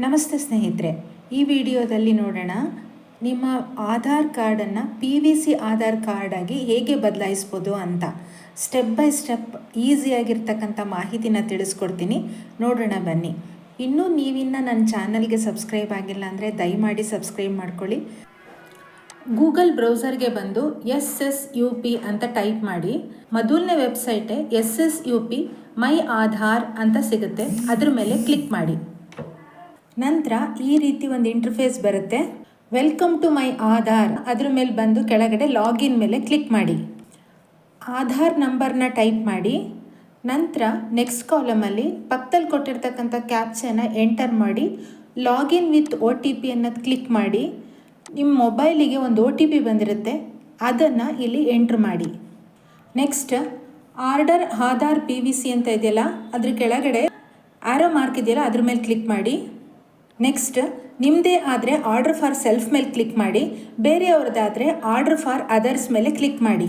ನಮಸ್ತೆ ಸ್ನೇಹಿತರೆ, ಈ ವಿಡಿಯೋದಲ್ಲಿ ನೋಡೋಣ ನಿಮ್ಮ ಆಧಾರ್ ಕಾರ್ಡನ್ನು PVC ಆಧಾರ್ ಕಾರ್ಡಾಗಿ ಹೇಗೆ ಬದಲಾಯಿಸ್ಬೋದು ಅಂತ ಸ್ಟೆಪ್ ಬೈ ಸ್ಟೆಪ್ ಈಸಿಯಾಗಿರ್ತಕ್ಕಂಥ ಮಾಹಿತಿನ ತಿಳಿಸ್ಕೊಡ್ತೀನಿ. ನೋಡೋಣ ಬನ್ನಿ. ಇನ್ನೂ ನೀವಿನ್ನು ನನ್ನ ಚಾನಲ್ಗೆ ಸಬ್ಸ್ಕ್ರೈಬ್ ಆಗಿಲ್ಲ ಅಂದರೆ ದಯಮಾಡಿ ಸಬ್ಸ್ಕ್ರೈಬ್ ಮಾಡ್ಕೊಳ್ಳಿ. ಗೂಗಲ್ ಬ್ರೌಸರ್ಗೆ ಬಂದು SSUP ಅಂತ ಟೈಪ್ ಮಾಡಿ. ಮೊದಲನೇ ವೆಬ್ಸೈಟೇ SSUP ಮೈ ಆಧಾರ್ ಅಂತ ಸಿಗುತ್ತೆ. ಅದ್ರ ಮೇಲೆ ಕ್ಲಿಕ್ ಮಾಡಿ. ನಂತರ ಈ ರೀತಿ ಒಂದು ಇಂಟರ್ಫೇಸ್ ಬರುತ್ತೆ. ವೆಲ್ಕಮ್ ಟು ಮೈ ಆಧಾರ್ ಅದ್ರ ಮೇಲೆ ಬಂದು ಕೆಳಗಡೆ ಲಾಗಿನ್ ಮೇಲೆ ಕ್ಲಿಕ್ ಮಾಡಿ. ಆಧಾರ್ ನಂಬರ್ನ ಟೈಪ್ ಮಾಡಿ. ನಂತರ ನೆಕ್ಸ್ಟ್ ಕಾಲಮಲ್ಲಿ ಪಕ್ಕದಲ್ಲಿ ಕೊಟ್ಟಿರ್ತಕ್ಕಂಥ ಕ್ಯಾಪ್ಚನ ಎಂಟರ್ ಮಾಡಿ ಲಾಗಿನ್ ವಿತ್ OTP ಅನ್ನೋದು ಕ್ಲಿಕ್ ಮಾಡಿ. ನಿಮ್ಮ ಮೊಬೈಲಿಗೆ ಒಂದು OTP ಬಂದಿರುತ್ತೆ, ಅದನ್ನು ಇಲ್ಲಿ ಎಂಟ್ರ್ ಮಾಡಿ. ನೆಕ್ಸ್ಟ್ ಆರ್ಡರ್ ಆಧಾರ್ PVC ಅಂತ ಇದೆಯಲ್ಲ, ಅದ್ರ ಕೆಳಗಡೆ ಆರೋ ಮಾರ್ಕ್ ಇದೆಯಲ್ಲ, ಅದ್ರ ಮೇಲೆ ಕ್ಲಿಕ್ ಮಾಡಿ. ನೆಕ್ಸ್ಟ್ ನಿಮ್ಮದೇ ಆದರೆ ಆರ್ಡರ್ ಫಾರ್ ಸೆಲ್ಫ್ ಮೇಲೆ ಕ್ಲಿಕ್ ಮಾಡಿ. ಬೇರೆಯವ್ರದ್ದಾದರೆ ಆರ್ಡರ್ ಫಾರ್ ಅದರ್ಸ್ ಮೇಲೆ ಕ್ಲಿಕ್ ಮಾಡಿ.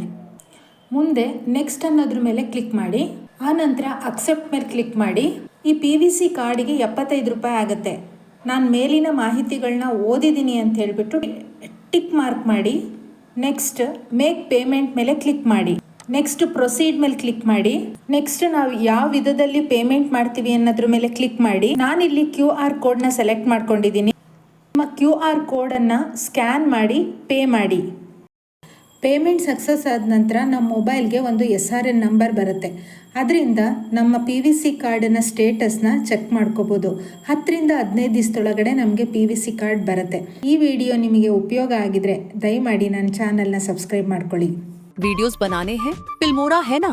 ಮುಂದೆ ನೆಕ್ಸ್ಟ್ ಅನ್ನೋದ್ರ ಮೇಲೆ ಕ್ಲಿಕ್ ಮಾಡಿ. ಆನಂತರ ಅಕ್ಸೆಪ್ಟ್ ಮೇಲೆ ಕ್ಲಿಕ್ ಮಾಡಿ. ಈ PVC ಕಾರ್ಡಿಗೆ 75 ರೂಪಾಯಿ ಆಗುತ್ತೆ. ನಾನು ಮೇಲಿನ ಮಾಹಿತಿಗಳನ್ನ ಓದಿದ್ದೀನಿ ಅಂತ ಹೇಳಿಬಿಟ್ಟು ಟಿಕ್ ಮಾರ್ಕ್ ಮಾಡಿ. ನೆಕ್ಸ್ಟ್ ಮೇಕ್ ಪೇಮೆಂಟ್ ಮೇಲೆ ಕ್ಲಿಕ್ ಮಾಡಿ. ನೆಕ್ಸ್ಟ್ ಪ್ರೊಸೀಡ್ ಮೇಲೆ ಕ್ಲಿಕ್ ಮಾಡಿ. ನೆಕ್ಸ್ಟ್ ನಾವು ಯಾವ ವಿಧದಲ್ಲಿ ಪೇಮೆಂಟ್ ಮಾಡ್ತೀವಿ ಅನ್ನೋದ್ರ ಮೇಲೆ ಕ್ಲಿಕ್ ಮಾಡಿ. ನಾನಿಲ್ಲಿ QR ಕೋಡ್ನ ಸೆಲೆಕ್ಟ್ ಮಾಡ್ಕೊಂಡಿದ್ದೀನಿ. ನಿಮ್ಮ QR ಕೋಡನ್ನು ಸ್ಕ್ಯಾನ್ ಮಾಡಿ ಪೇ ಮಾಡಿ. ಪೇಮೆಂಟ್ ಸಕ್ಸಸ್ ಆದ ನಂತರ ನಮ್ಮ ಮೊಬೈಲ್ಗೆ ಒಂದು SRN ನಂಬರ್ ಬರುತ್ತೆ. ಅದರಿಂದ ನಮ್ಮ PVC ಕಾರ್ಡಿನ ಸ್ಟೇಟಸ್ನ ಚೆಕ್ ಮಾಡ್ಕೋಬೋದು. 10 ರಿಂದ 15 ದಿವಸದೊಳಗಡೆ ನಮಗೆ PVC ಕಾರ್ಡ್ ಬರುತ್ತೆ. ಈ ವಿಡಿಯೋ ನಿಮಗೆ ಉಪಯೋಗ ಆಗಿದ್ರೆ ದಯಮಾಡಿ ನನ್ನ ಚಾನಲ್ನ ಸಬ್ಸ್ಕ್ರೈಬ್ ಮಾಡ್ಕೊಳ್ಳಿ. वीडियोस बनाने हैं, फिल्मोरा है ना।